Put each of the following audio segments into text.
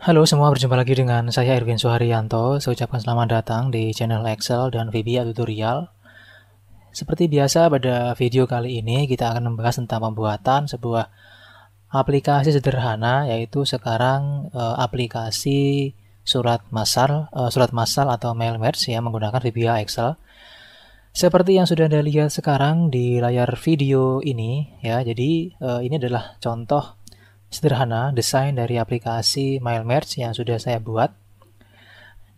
Halo semua, berjumpa lagi dengan saya Irwin Suharyanto. Saya ucapkan selamat datang di channel Excel dan VBA Tutorial. Seperti biasa, pada video kali ini kita akan membahas tentang pembuatan sebuah aplikasi sederhana, yaitu sekarang aplikasi surat massal atau mail merge ya, menggunakan VBA Excel. Seperti yang sudah Anda lihat sekarang di layar video ini ya. Jadi ini adalah contoh sederhana desain dari aplikasi mail merge yang sudah saya buat.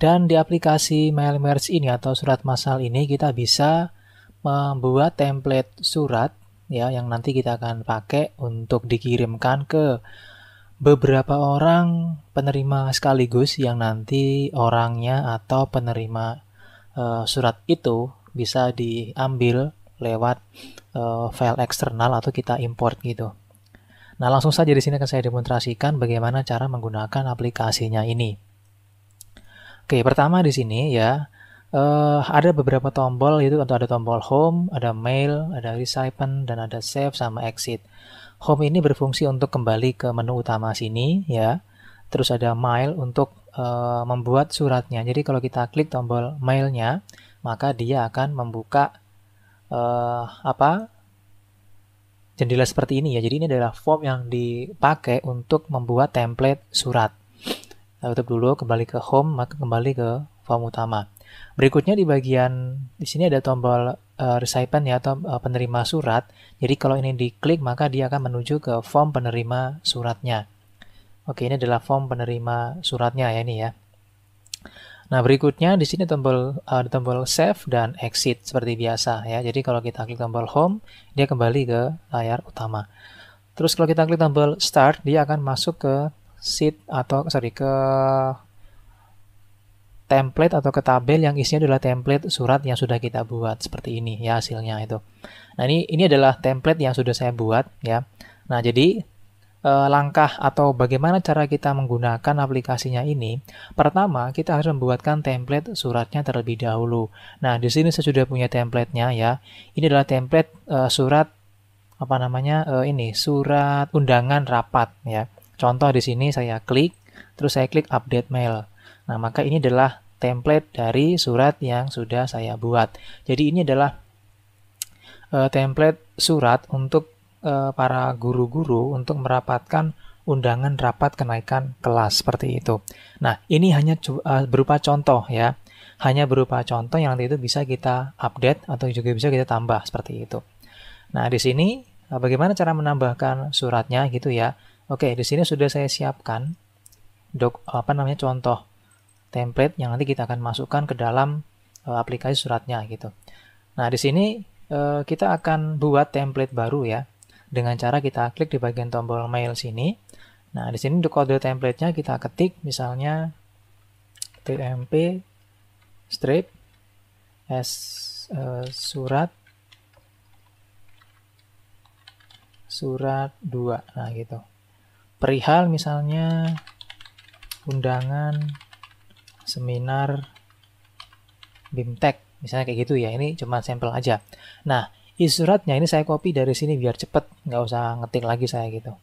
Dan di aplikasi mail merge ini atau surat massal ini kita bisa membuat template surat ya yang nanti kita akan pakai untuk dikirimkan ke beberapa orang penerima sekaligus, yang nanti orangnya atau penerima surat itu bisa diambil lewat file eksternal atau kita import gitu. Nah, langsung saja di sini akan saya demonstrasikan bagaimana cara menggunakan aplikasinya ini. Oke, pertama di sini ya, ada beberapa tombol itu, atau ada tombol home, ada mail, ada recipen, dan ada save sama exit. Home ini berfungsi untuk kembali ke menu utama sini ya. Terus ada mail untuk membuat suratnya. Jadi kalau kita klik tombol mailnya, maka dia akan membuka jendela seperti ini ya. Jadi ini adalah form yang dipakai untuk membuat template surat. Tutup dulu, kembali ke home, maka kembali ke form utama. Berikutnya di bagian di sini ada tombol recipient ya, atau penerima surat. Jadi kalau ini diklik maka dia akan menuju ke form penerima suratnya. Oke, ini adalah form penerima suratnya ya ini ya. Nah, berikutnya di sini ada tombol save dan exit seperti biasa ya. Jadi kalau kita klik tombol home, dia kembali ke layar utama. Terus kalau kita klik tombol start, dia akan masuk ke ke template atau ke tabel yang isinya adalah template surat yang sudah kita buat seperti ini ya hasilnya itu. Nah, ini adalah template yang sudah saya buat ya. Nah, jadi langkah atau bagaimana cara kita menggunakan aplikasinya ini, pertama kita harus membuatkan template suratnya terlebih dahulu. Nah, di sini saya sudah punya template-nya ya. Ini adalah template surat surat undangan rapat ya. Contoh di sini saya klik, terus saya klik update mail. Nah, maka ini adalah template dari surat yang sudah saya buat. Jadi ini adalah template surat untuk para guru-guru untuk merapatkan undangan rapat kenaikan kelas seperti itu. Nah, ini hanya berupa contoh ya. Hanya berupa contoh yang nanti itu bisa kita update atau juga bisa kita tambah seperti itu. Nah, di sini bagaimana cara menambahkan suratnya gitu ya. Oke, di sini sudah saya siapkan contoh template yang nanti kita akan masukkan ke dalam aplikasi suratnya gitu. Nah, di sini kita akan buat template baru ya, dengan cara kita klik di bagian tombol mail sini. Nah, di sini untuk kode template-nya kita ketik misalnya tmp strip surat 2. Nah, gitu. Perihal misalnya undangan seminar BIMTEK, misalnya kayak gitu ya. Ini cuma sampel aja. Nah, isi suratnya ini saya copy dari sini biar cepet, nggak usah ngetik lagi saya gitu.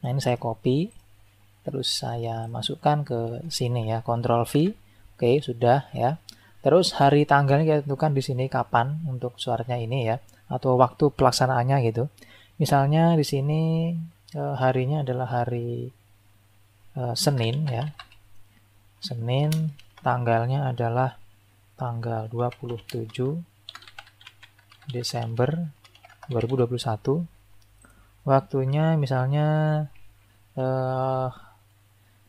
Nah, ini saya copy, terus saya masukkan ke sini ya, Ctrl V. Oke, sudah ya. Terus hari tanggalnya kita tentukan di sini kapan untuk suratnya ini ya, atau waktu pelaksanaannya gitu. Misalnya di sini harinya adalah hari Senin ya. Senin, tanggalnya adalah tanggal 27 Desember 2021. Waktunya misalnya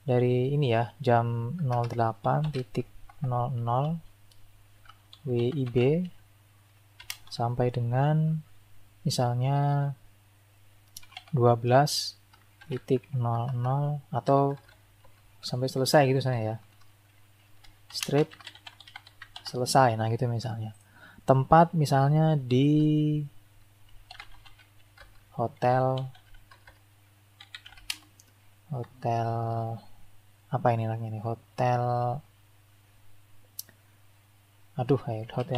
dari ini ya, jam 08.00 WIB sampai dengan misalnya 12.00 atau sampai selesai gitu saya ya. Strip selesai, nah gitu misalnya. Tempat misalnya di hotel apa ini namanya nih, hotel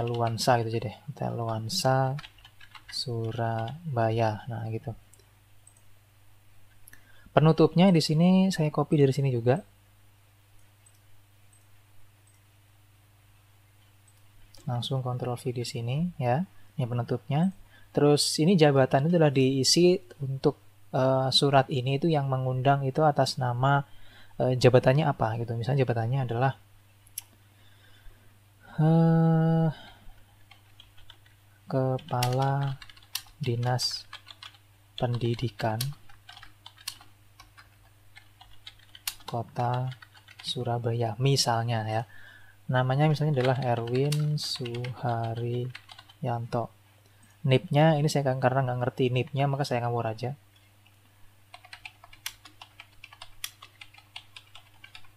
Luansa gitu aja deh, Hotel Luansa Surabaya. Nah gitu. Penutupnya di sini saya copy dari sini juga. langsung Ctrl V di sini ya, ini penutupnya. Terus ini jabatan itu adalah diisi untuk surat ini itu yang mengundang itu atas nama jabatannya apa gitu. Misalnya jabatannya adalah Kepala Dinas Pendidikan Kota Surabaya misalnya ya. Namanya misalnya adalah Erwin Suharyanto. NIP-nya ini saya karena nggak ngerti NIP-nya maka saya ngawur aja.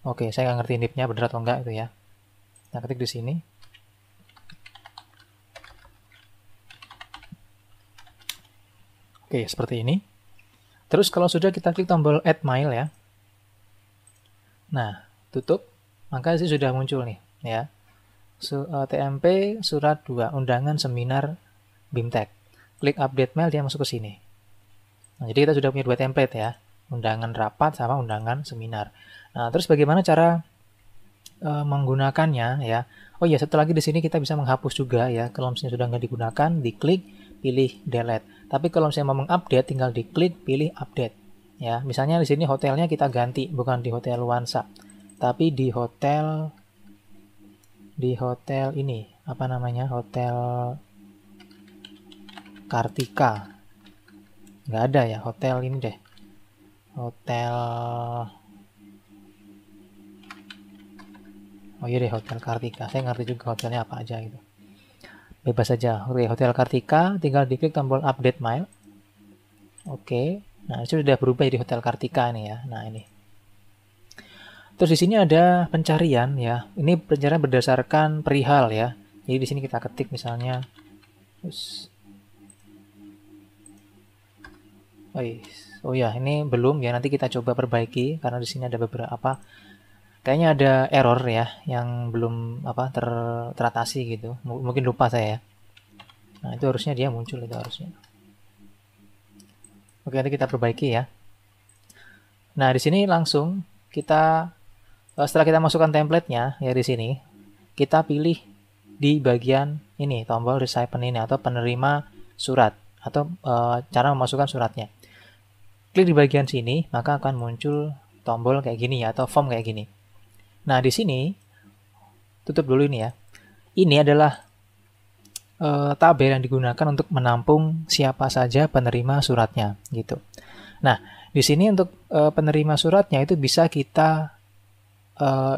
Oke, saya nggak ngerti NIP-nya benar atau enggak itu ya. Nah, ketik di sini. Oke, seperti ini. Terus kalau sudah kita klik tombol Add Mail ya. Nah, tutup. Maka sih sudah muncul nih ya. TMP surat 2 undangan seminar BIMTEK. Klik update mail dia masuk ke sini. Nah, jadi kita sudah punya 2 template ya. Undangan rapat sama undangan seminar. Nah, terus bagaimana cara menggunakannya ya? Oh iya, satu lagi di sini kita bisa menghapus juga ya. Kalau misalnya sudah nggak digunakan, diklik, pilih delete. Tapi kalau misalnya mau mengupdate, tinggal diklik, pilih update. Ya, misalnya di sini hotelnya kita ganti, bukan di Hotel Luansa, tapi di hotel ini apa namanya? Hotel Kartika. Nggak ada ya, hotel ini deh. Hotel Oh iya deh, Hotel Kartika. Saya ngerti juga hotelnya apa aja gitu. Bebas saja. Oke, Hotel Kartika, tinggal diklik tombol update mail. Oke. Nah, itu sudah berubah jadi Hotel Kartika ini ya. Nah, ini. Terus di sini ada pencarian ya. Ini pencarian berdasarkan perihal ya. Jadi di sini kita ketik misalnya Oh ya, ini belum ya. Nanti kita coba perbaiki karena di sini ada beberapa kayaknya ada error ya yang belum teratasi gitu. Mungkin lupa saya ya. Nah, itu harusnya dia muncul itu harusnya. Oke, nanti kita perbaiki ya. Nah, di sini langsung kita setelah kita masukkan template-nya ya di sini, kita pilih di bagian ini tombol recipient ini atau penerima surat atau cara memasukkan suratnya. Klik di bagian sini, maka akan muncul tombol kayak gini ya atau form kayak gini. Nah, di sini tutup dulu ini ya. Ini adalah tabel yang digunakan untuk menampung siapa saja penerima suratnya gitu. Nah, di sini untuk penerima suratnya itu bisa kita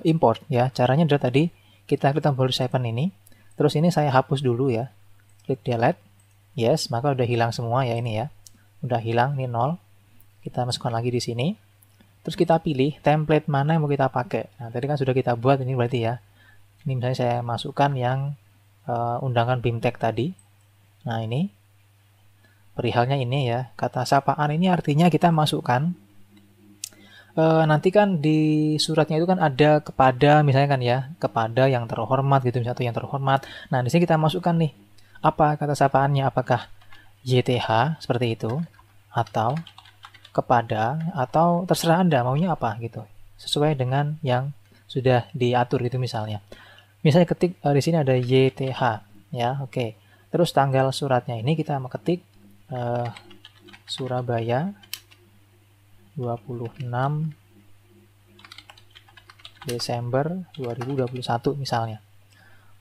import ya. Caranya adalah tadi kita klik tombol recipient ini, terus ini saya hapus dulu ya. Klik delete. Yes, maka udah hilang semua ya ini ya. Udah hilang, ini 0. Kita masukkan lagi di sini. Terus kita pilih template mana yang mau kita pakai. Nah, tadi kan sudah kita buat ini berarti ya. Ini misalnya saya masukkan yang undangan BIMTEK tadi. Nah, ini perihalnya ini ya. Kata sapaan ini artinya kita masukkan nanti kan di suratnya itu kan ada kepada misalnya kan ya, kepada yang terhormat gitu misalnya, atau yang terhormat. Nah, di sini kita masukkan nih apa kata sapaannya, apakah YTH seperti itu atau kepada atau terserah Anda maunya apa gitu. Sesuai dengan yang sudah diatur gitu misalnya. Misalnya ketik di sini ada YTH ya, oke. Terus tanggal suratnya ini kita ketik Surabaya 26 Desember 2021 misalnya.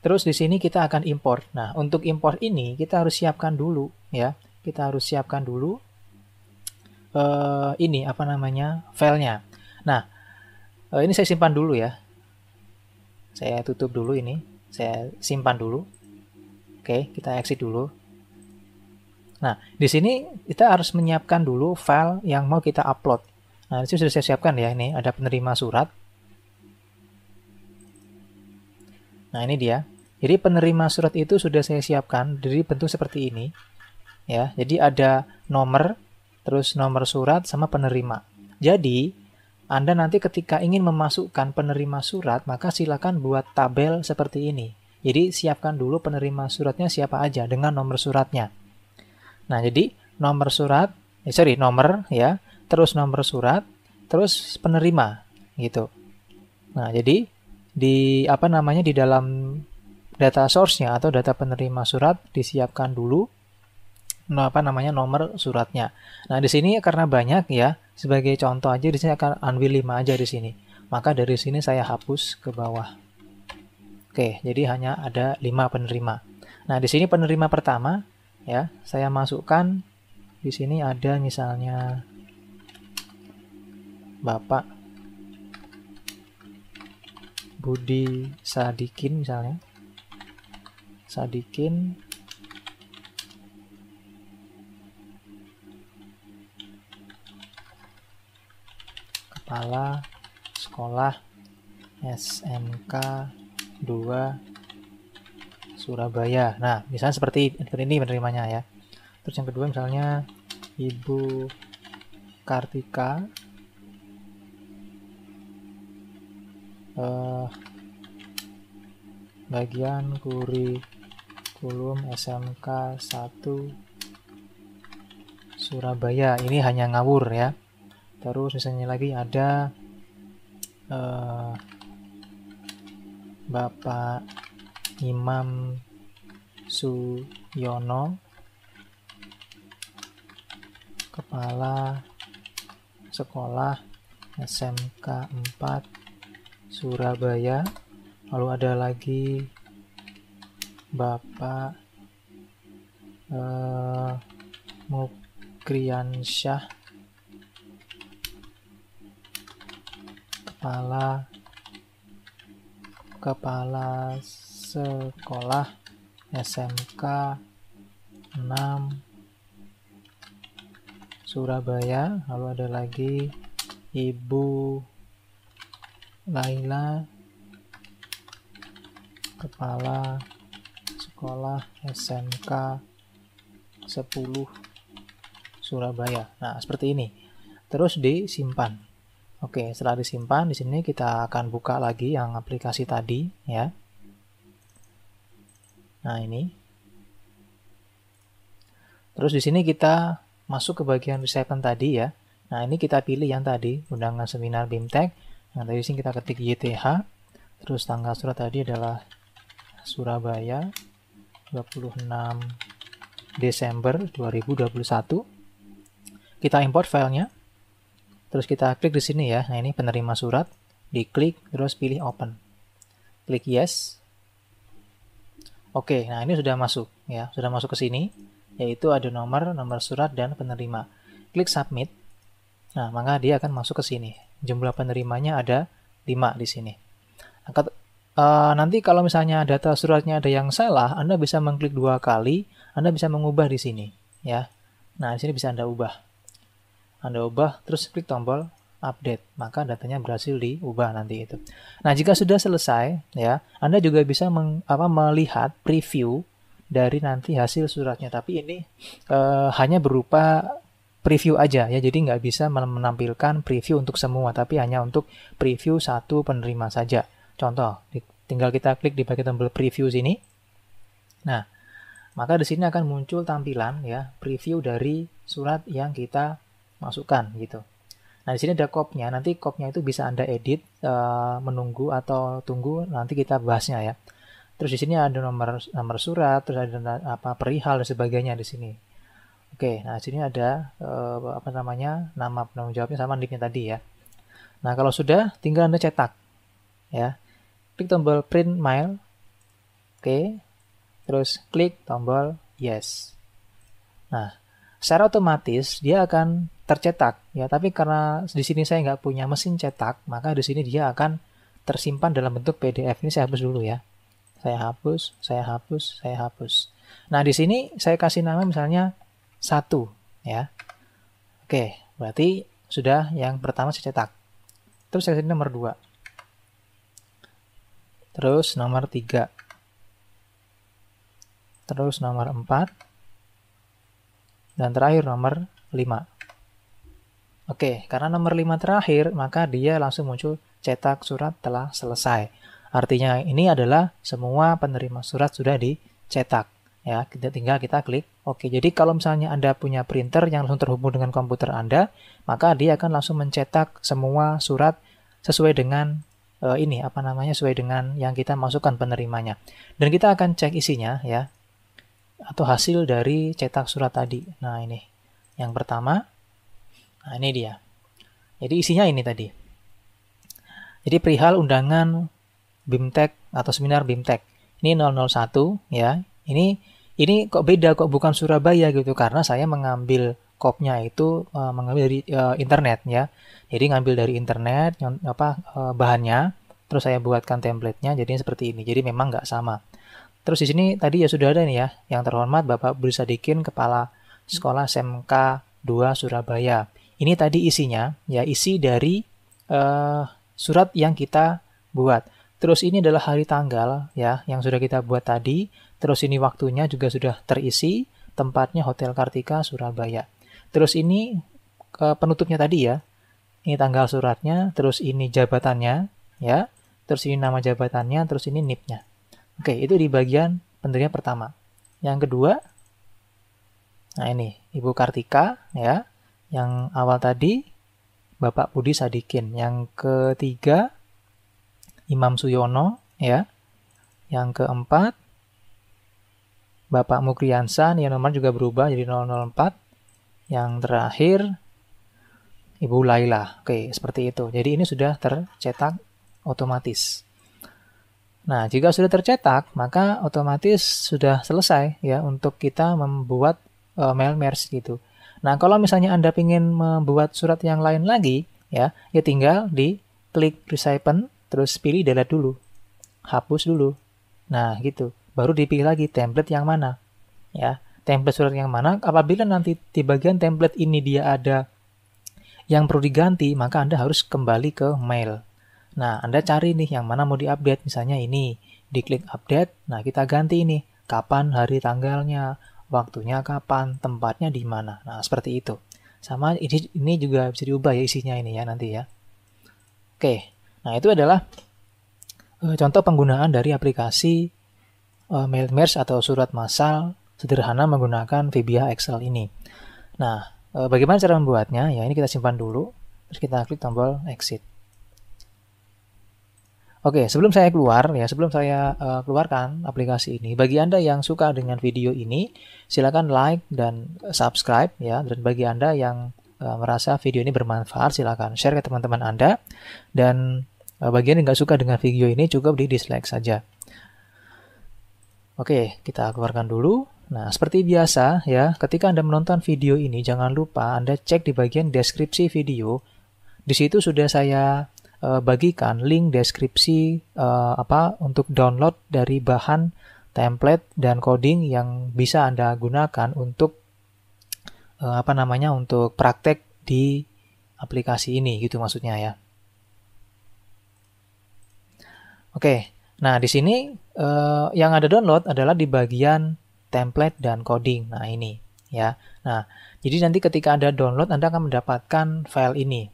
Terus di sini kita akan import. Nah, untuk import ini kita harus siapkan dulu ya. Kita harus siapkan dulu ini apa namanya filenya. Nah, ini saya simpan dulu ya. Saya tutup dulu ini. Saya simpan dulu. Oke, kita exit dulu. Nah, di sini kita harus menyiapkan dulu file yang mau kita upload. Nah, ini sudah saya siapkan ya. Ini ada penerima surat. Nah, ini dia. Jadi penerima surat itu sudah saya siapkan dari bentuk seperti ini. Ya, jadi ada nomor, terus nomor surat sama penerima. Jadi, Anda nanti ketika ingin memasukkan penerima surat, maka silakan buat tabel seperti ini. Jadi, siapkan dulu penerima suratnya siapa aja dengan nomor suratnya. Nah, jadi nomor surat, nomor ya, terus nomor surat, terus penerima gitu. Nah, jadi di di dalam data source-nya atau data penerima surat disiapkan dulu nomor suratnya. Nah, di sini karena banyak ya, sebagai contoh aja di sini akan ambil 5 aja di sini. Maka dari sini saya hapus ke bawah. Oke, jadi hanya ada 5 penerima. Nah, di sini penerima pertama ya, saya masukkan di sini ada misalnya Bapak Budi Sadikin misalnya. Sadikin Kepala Sekolah SMK 2 Surabaya. Nah, misalnya seperti ini penerimanya ya. Terus yang kedua misalnya Ibu Kartika bagian kurikulum SMK 1 Surabaya. Ini hanya ngawur ya. Terus misalnya lagi ada Bapak Imam Suyono, Kepala Sekolah SMK 4 Surabaya. Lalu ada lagi Bapak Mukriansyah, Kepala Sekolah SMK 6 Surabaya. Lalu ada lagi Ibu Laila, Kepala Sekolah SMK 10 Surabaya. Nah, seperti ini. Terus disimpan. Oke, setelah disimpan, di sini kita akan buka lagi yang aplikasi tadi ya. Nah, ini. Terus di sini kita masuk ke bagian reception tadi ya. Nah, ini kita pilih yang tadi, undangan seminar BIMTEK. Yang tadi sini kita ketik YTH. Terus tanggal surat tadi adalah Surabaya 26 Desember 2021. Kita import filenya. Terus kita klik di sini ya. Nah, ini penerima surat, diklik terus pilih open. Klik yes. Oke, nah ini sudah masuk ya, sudah masuk ke sini, yaitu ada nomor surat dan penerima. Klik submit. Nah, maka dia akan masuk ke sini. Jumlah penerimanya ada 5 di sini. Nanti kalau misalnya data suratnya ada yang salah, Anda bisa mengklik 2 kali, Anda bisa mengubah di sini ya. Nah, di sini bisa Anda ubah. Anda ubah, terus klik tombol update, maka datanya berhasil diubah nanti itu. Nah, jika sudah selesai, ya, Anda juga bisa melihat preview dari nanti hasil suratnya. Tapi ini hanya berupa preview aja, ya. Jadi nggak bisa menampilkan preview untuk semua, tapi hanya untuk preview satu penerima saja. Contoh, tinggal kita klik di bagian tombol preview sini. Nah, maka di sini akan muncul tampilan ya preview dari surat yang kita masukkan gitu. Nah, di sini ada kopnya. Nanti kopnya itu bisa Anda edit, menunggu atau tunggu nanti kita bahasnya ya. Terus di sini ada nomor surat, terus ada perihal dan sebagainya di sini. Oke, nah di sini ada nama penanggung jawabnya sama nicknya tadi ya. Nah, kalau sudah tinggal Anda cetak ya. Klik tombol print mail. Oke. Terus klik tombol yes. Nah, secara otomatis dia akan tercetak ya, tapi karena di sini saya nggak punya mesin cetak, maka di sini dia akan tersimpan dalam bentuk PDF. Ini saya hapus dulu ya. Saya hapus. Nah, di sini saya kasih nama misalnya 1 ya. Oke, berarti sudah yang pertama saya cetak. Terus saya kasih nomor 2. Terus nomor 3. Terus nomor 4. Dan terakhir nomor 5. Oke, karena nomor 5 terakhir, maka dia langsung muncul cetak surat telah selesai. Artinya ini adalah semua penerima surat sudah dicetak. Ya, tinggal kita klik oke. Jadi kalau misalnya Anda punya printer yang langsung terhubung dengan komputer Anda, maka dia akan langsung mencetak semua surat sesuai dengan ini apa namanya sesuai dengan yang kita masukkan penerimanya. Dan kita akan cek isinya ya, atau hasil dari cetak surat tadi. Nah ini yang pertama. Nah ini dia. Jadi isinya ini tadi. Jadi perihal undangan BIMTEK atau seminar BIMTEK. Ini 001 ya. Ini kok beda, kok bukan Surabaya gitu, karena saya mengambil kopnya itu mengambil dari internet ya. Jadi ngambil dari internet bahannya, terus saya buatkan template-nya jadi seperti ini. Jadi memang nggak sama. Terus di sini tadi ya sudah ada nih ya, yang terhormat Bapak Budi Sadikin, Kepala Sekolah SMK 2 Surabaya. Ini tadi isinya ya, isi dari surat yang kita buat. Terus ini adalah hari tanggal ya yang sudah kita buat tadi. Terus ini waktunya juga sudah terisi, tempatnya Hotel Kartika Surabaya. Terus ini penutupnya tadi ya. Ini tanggal suratnya, terus ini jabatannya ya. Terus ini nama jabatannya, terus ini NIP-nya. Oke, itu di bagian penerima pertama. Yang kedua, nah ini Ibu Kartika ya. Yang awal tadi Bapak Budi Sadikin. Yang ketiga Imam Suyono ya. Yang keempat Bapak Mukriyansa, yang nomor juga berubah jadi 004. Yang terakhir Ibu Laila. Oke, seperti itu. Jadi ini sudah tercetak otomatis. Nah, jika sudah tercetak, maka otomatis sudah selesai ya untuk kita membuat mail merge gitu. Nah, kalau misalnya Anda ingin membuat surat yang lain lagi, ya tinggal di klik resipen, terus pilih delete dulu. Hapus dulu. Nah, gitu. Baru dipilih lagi template yang mana. Ya, template surat yang mana. Apabila nanti di bagian template ini dia ada yang perlu diganti, maka Anda harus kembali ke mail. Nah, Anda cari nih yang mana mau diupdate. Misalnya ini, diklik update. Nah, kita ganti ini. Kapan hari tanggalnya, waktunya kapan, tempatnya di mana. Nah, seperti itu. Sama ini juga bisa diubah ya isinya ini ya nanti ya. Oke. Nah, itu adalah contoh penggunaan dari aplikasi mail merge atau surat massal sederhana menggunakan VBA Excel ini. Nah, bagaimana cara membuatnya? Ya, ini kita simpan dulu. Terus kita klik tombol exit. Oke, sebelum saya keluarkan aplikasi ini, bagi Anda yang suka dengan video ini, silakan like dan subscribe ya. Dan bagi Anda yang merasa video ini bermanfaat, silakan share ke teman-teman Anda. Dan bagi Anda yang nggak suka dengan video ini, cukup di dislike saja. Oke, kita keluarkan dulu. Nah, seperti biasa ya, ketika Anda menonton video ini, jangan lupa Anda cek di bagian deskripsi video. Di situ sudah saya bagikan link deskripsi untuk download dari bahan template dan coding yang bisa Anda gunakan untuk untuk praktek di aplikasi ini gitu maksudnya ya. Oke. Nah, di sini yang Anda download adalah di bagian template dan coding. Nah, ini ya. Nah, jadi nanti ketika Anda download, Anda akan mendapatkan file ini.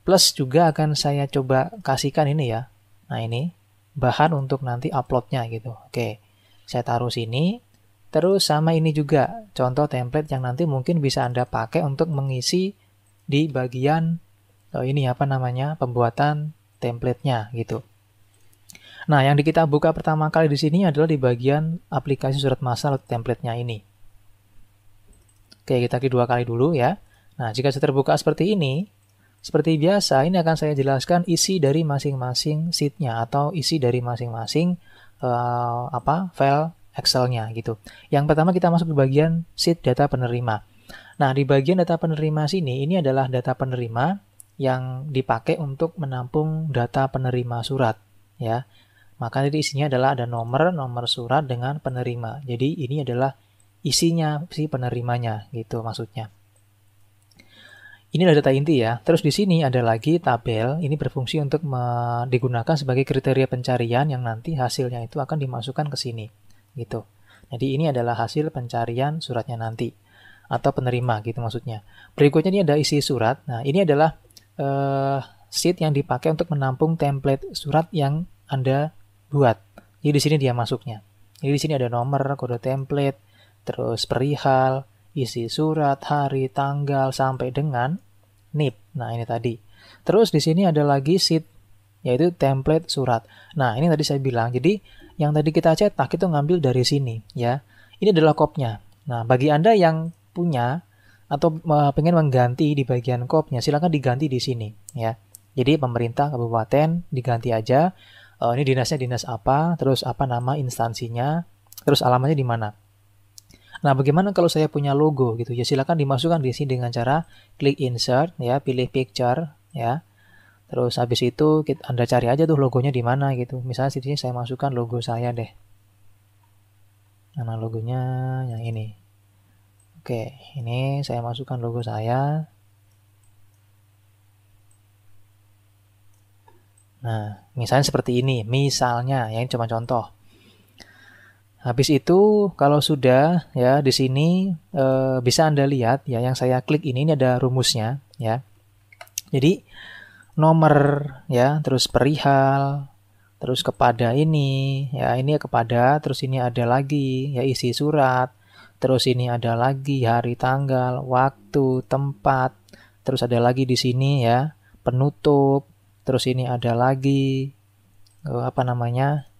Plus juga akan saya coba kasihkan ini ya. Nah, ini bahan untuk nanti uploadnya gitu. Oke, saya taruh sini. Terus sama ini juga contoh template yang nanti mungkin bisa Anda pakai untuk mengisi di bagian pembuatan template-nya gitu. Nah, yang kita buka pertama kali di sini adalah di bagian aplikasi surat massal atau template-nya ini. Oke, kita klik 2 kali dulu ya. Nah, jika sudah terbuka seperti ini, seperti biasa, ini akan saya jelaskan isi dari masing-masing sheet-nya atau isi dari masing-masing file Excel-nya gitu. Yang pertama kita masuk di bagian sheet data penerima. Nah, di bagian data penerima sini, ini adalah data penerima yang dipakai untuk menampung data penerima surat ya. Maka di isinya adalah ada nomor surat dengan penerima. Jadi ini adalah isinya si penerimanya gitu maksudnya. Ini adalah data inti ya. Terus di sini ada lagi tabel. Ini berfungsi untuk digunakan sebagai kriteria pencarian yang nanti hasilnya itu akan dimasukkan ke sini gitu. Jadi ini adalah hasil pencarian suratnya nanti atau penerima gitu maksudnya. Berikutnya ini ada isi surat. Nah, ini adalah sheet yang dipakai untuk menampung template surat yang Anda buat. Jadi di sini dia masuknya. Jadi di sini ada nomor, kode template, terus perihal, isi surat, hari, tanggal sampai dengan NIP. Nah, ini tadi. Terus di sini ada lagi sheet yaitu template surat. Nah, ini tadi saya bilang, jadi yang tadi kita cetak itu ngambil dari sini ya. Ini adalah kopnya. Nah, bagi Anda yang punya atau pengen mengganti di bagian kopnya, silakan diganti di sini ya. Jadi pemerintah kabupaten diganti aja. Ini dinasnya dinas apa, terus apa nama instansinya, terus alamatnya di mana. Nah, bagaimana kalau saya punya logo gitu ya? Silakan dimasukkan di sini dengan cara klik insert ya, pilih picture ya. Terus habis itu Anda cari aja tuh logonya di mana gitu. Misalnya di sini saya masukkan logo saya deh. Nah, logonya yang ini. Oke, ini saya masukkan logo saya. Nah, misalnya seperti ini. Misalnya, ya ini cuma contoh. Habis itu kalau sudah ya di sini bisa Anda lihat ya yang saya klik ini ada rumusnya ya. Jadi nomor ya, terus perihal, terus kepada ini ya, ini kepada, terus ini ada lagi ya isi surat, terus ini ada lagi hari, tanggal, waktu, tempat, terus ada lagi di sini ya penutup, terus ini ada lagi apa namanya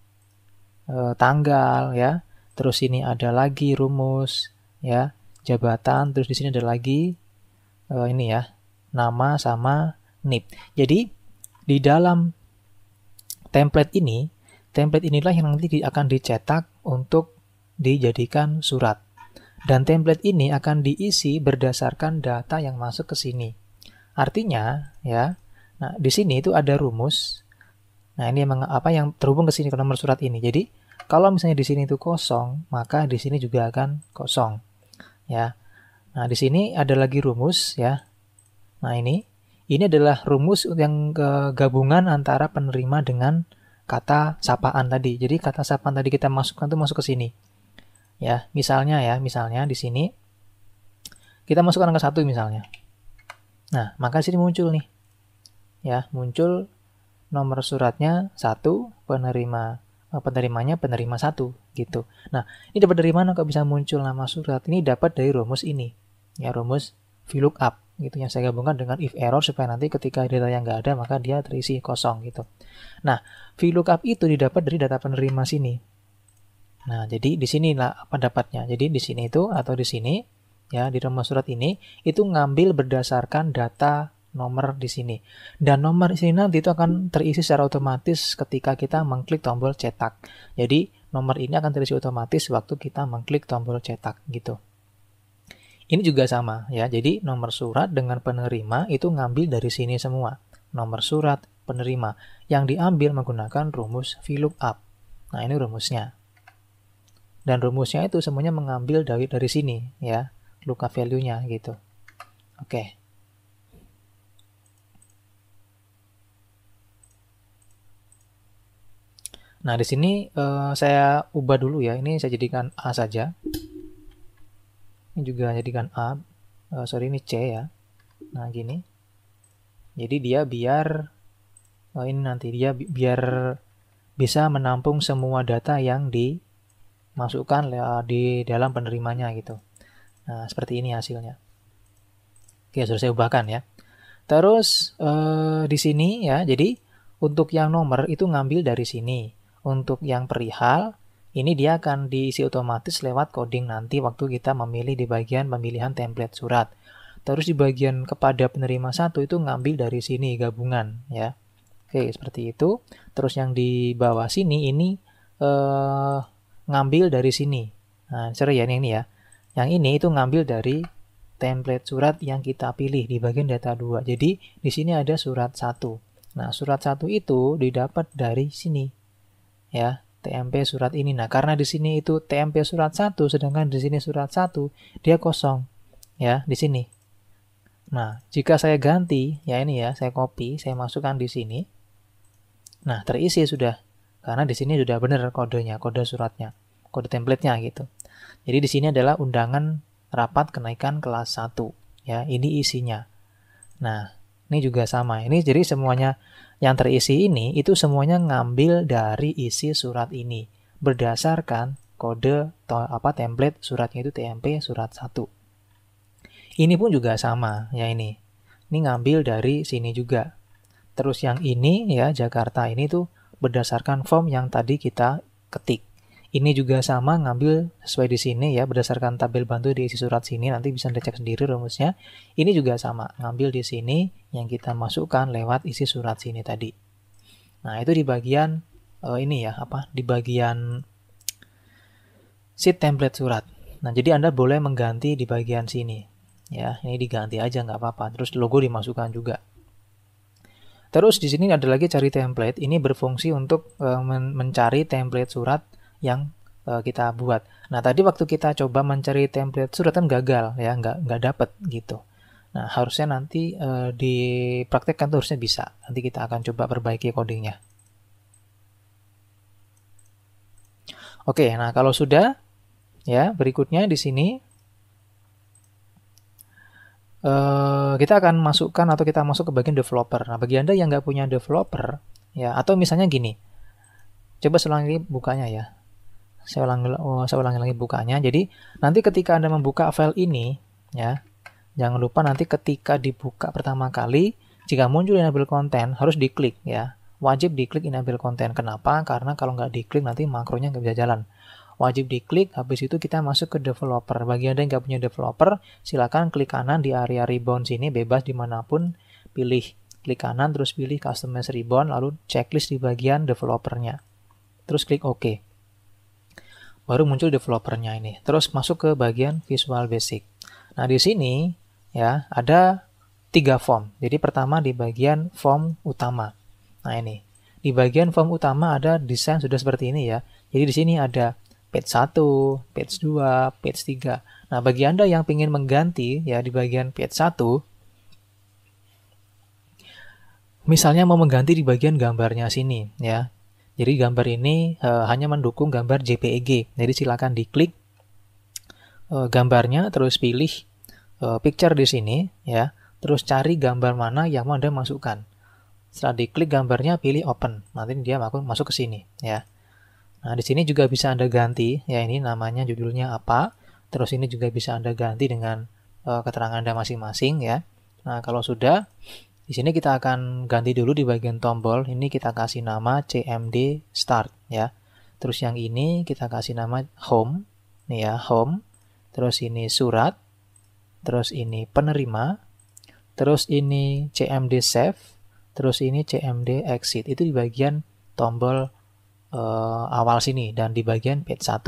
tanggal ya, terus ini ada lagi rumus ya, jabatan, terus di sini ada lagi ini ya nama sama NIP. Jadi di dalam template inilah yang nanti akan dicetak untuk dijadikan surat. Dan template ini akan diisi berdasarkan data yang masuk ke sini. Artinya ya, nah di sini itu ada rumus. Nah, ini emang apa yang terhubung ke sini ke nomor surat ini. Jadi, kalau misalnya di sini itu kosong, maka di sini juga akan kosong. Ya. Nah, di sini ada lagi rumus ya. Nah, ini adalah rumus yang gabungan antara penerima dengan kata sapaan tadi. Jadi, kata sapaan tadi kita masukkan tuh masuk ke sini. Ya, misalnya di sini kita masukkan angka 1 misalnya. Nah, maka di sini muncul nih. Ya, muncul nomor suratnya 1, penerimanya penerima 1 gitu. Nah, ini dapat dari mana kok bisa muncul nama surat? Ini dapat dari rumus ini. Ya, rumus VLOOKUP gitu yang saya gabungkan dengan if error supaya nanti ketika data yang nggak ada maka dia terisi kosong gitu. Nah, VLOOKUP itu didapat dari data penerima sini. Nah, jadi di sinilah pendapatnya. Jadi di sini itu atau di sini ya di nomor surat ini itu ngambil berdasarkan data nomor di sini. Dan nomor di sini nanti itu akan terisi secara otomatis ketika kita mengklik tombol cetak. Jadi nomor ini akan terisi otomatis waktu kita mengklik tombol cetak gitu. Ini juga sama ya. Jadi nomor surat dengan penerima itu ngambil dari sini semua. Nomor surat, penerima yang diambil menggunakan rumus VLOOKUP. Nah, ini rumusnya. Dan rumusnya itu semuanya mengambil dari sini ya, lookup value-nya gitu. Oke. Nah, di sini saya ubah dulu ya. Ini saya jadikan A saja. Ini juga jadikan A. Sorry, ini C ya. Nah, gini. Jadi dia biar ini nanti dia biar bisa menampung semua data yang dimasukkan di dalam penerimanya gitu. Nah, seperti ini hasilnya. Oke, sudah saya ubahkan ya. Terus di sini ya, jadi untuk yang nomor itu ngambil dari sini. Untuk yang perihal, ini dia akan diisi otomatis lewat coding nanti waktu kita memilih di bagian pemilihan template surat. Terus di bagian kepada penerima 1 itu ngambil dari sini gabungan ya. Oke, seperti itu. Terus yang di bawah sini ini ngambil dari sini. Nah, sorry ya ini ya. Yang ini itu ngambil dari template surat yang kita pilih di bagian data 2. Jadi di sini ada surat 1. Nah, surat 1 itu didapat dari sini. Ya, TMP surat ini. Nah, karena di sini itu TMP surat 1 sedangkan di sini surat 1, dia kosong. Ya, di sini. Nah, jika saya ganti, ya ini ya, saya copy, saya masukkan di sini. Nah, terisi sudah. Karena di sini sudah benar kodenya, kode suratnya, kode template-nya gitu. Jadi di sini adalah undangan rapat kenaikan kelas 1. Ya, ini isinya. Nah, ini juga sama. Ini jadi semuanya yang terisi ini itu semuanya ngambil dari isi surat ini berdasarkan kode template suratnya itu TMP surat 1. Ini pun juga sama ya ini. Ini ngambil dari sini juga. Terus yang ini ya, Jakarta ini tuh berdasarkan form yang tadi kita ketik. Ini juga sama, ngambil sesuai di sini ya, berdasarkan tabel bantu di isi surat sini, nanti bisa Anda cek sendiri rumusnya. Ini juga sama, ngambil di sini yang kita masukkan lewat isi surat sini tadi. Nah, itu di bagian ini ya, di bagian sheet template surat. Nah, jadi Anda boleh mengganti di bagian sini. Ya, ini diganti aja nggak apa-apa. Terus logo dimasukkan juga. Terus di sini ada lagi cari template. Ini berfungsi untuk mencari template surat yang kita buat. Nah, tadi waktu kita coba mencari template surat kan gagal ya, nggak dapet gitu. Nah, harusnya nanti dipraktekkan tuh harusnya bisa. Nanti kita akan coba perbaiki codingnya. Oke, nah kalau sudah ya, berikutnya di sini kita akan masukkan atau kita masuk ke bagian developer. Nah, bagi Anda yang nggak punya developer ya, atau misalnya gini, coba saya ulangi bukanya ya. Saya ulangi lagi bukanya. Jadi nanti ketika Anda membuka file ini ya, jangan lupa nanti ketika dibuka pertama kali, jika muncul enable content harus diklik ya. Wajib diklik enable content. Kenapa? Karena kalau nggak diklik nanti makronya nggak bisa jalan. Wajib diklik, habis itu kita masuk ke developer. Bagi Anda yang nggak punya developer, silakan klik kanan di area ribbon sini, bebas dimanapun, pilih klik kanan, terus pilih customize ribbon, lalu checklist di bagian developernya. Terus klik OK. Baru muncul developernya ini. Terus masuk ke bagian Visual Basic. Nah, di sini ya ada 3 form. Jadi pertama di bagian form utama. Nah, ini. Di bagian form utama ada desain sudah seperti ini ya. Jadi di sini ada page 1, page 2, page 3. Nah, bagi Anda yang ingin mengganti ya di bagian page 1, misalnya mau mengganti di bagian gambarnya sini ya. Jadi gambar ini hanya mendukung gambar JPEG. Jadi silakan diklik gambarnya, terus pilih picture di sini ya. Terus cari gambar mana yang mau Anda masukkan. Setelah diklik gambarnya, pilih open. Nanti dia masuk ke sini ya. Nah, di sini juga bisa Anda ganti ya, ini namanya judulnya apa. Terus ini juga bisa Anda ganti dengan keterangan Anda masing-masing ya. Nah, kalau sudah, di sini kita akan ganti dulu di bagian tombol. Ini kita kasih nama CMD Start ya. Terus yang ini kita kasih nama Home. Nih ya, Home. Terus ini Surat. Terus ini Penerima. Terus ini CMD Save. Terus ini CMD Exit. Itu di bagian tombol awal sini dan di bagian page 1.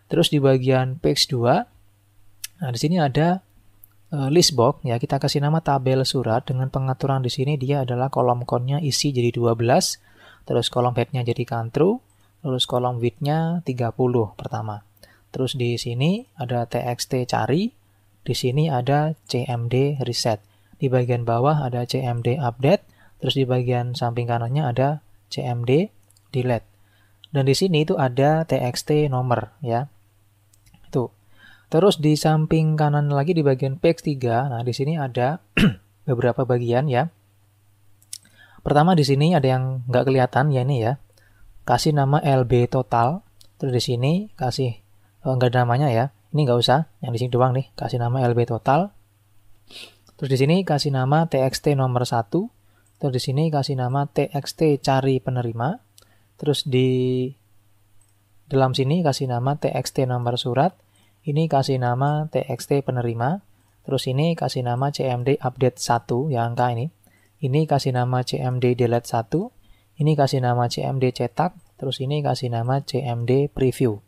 Terus di bagian page 2, nah di sini ada list box ya, kita kasih nama tabel surat dengan pengaturan di sini dia adalah kolom count-nya isi jadi 12, terus kolom head-nya jadikan true, terus kolom width-nya 30 pertama. Terus di sini ada txt cari, di sini ada cmd reset, di bagian bawah ada cmd update, terus di bagian samping kanannya ada cmd delete. Dan di sini itu ada txt nomor ya. Itu. Terus di samping kanan lagi di bagian page 3, nah di sini ada beberapa bagian ya. Pertama di sini ada yang nggak kelihatan ya ini ya. Kasih nama LB total. Terus di sini kasih nggak ada namanya ya. Ini nggak usah, yang di sini doang nih. Kasih nama LB total. Terus di sini kasih nama txt nomor 1. Terus di sini kasih nama txt cari penerima. Terus di dalam sini kasih nama txt nomor surat. Ini kasih nama txt penerima. Terus ini kasih nama cmd update 1 yang angka ini. Ini kasih nama cmd delete 1. Ini kasih nama cmd cetak. Terus ini kasih nama cmd preview.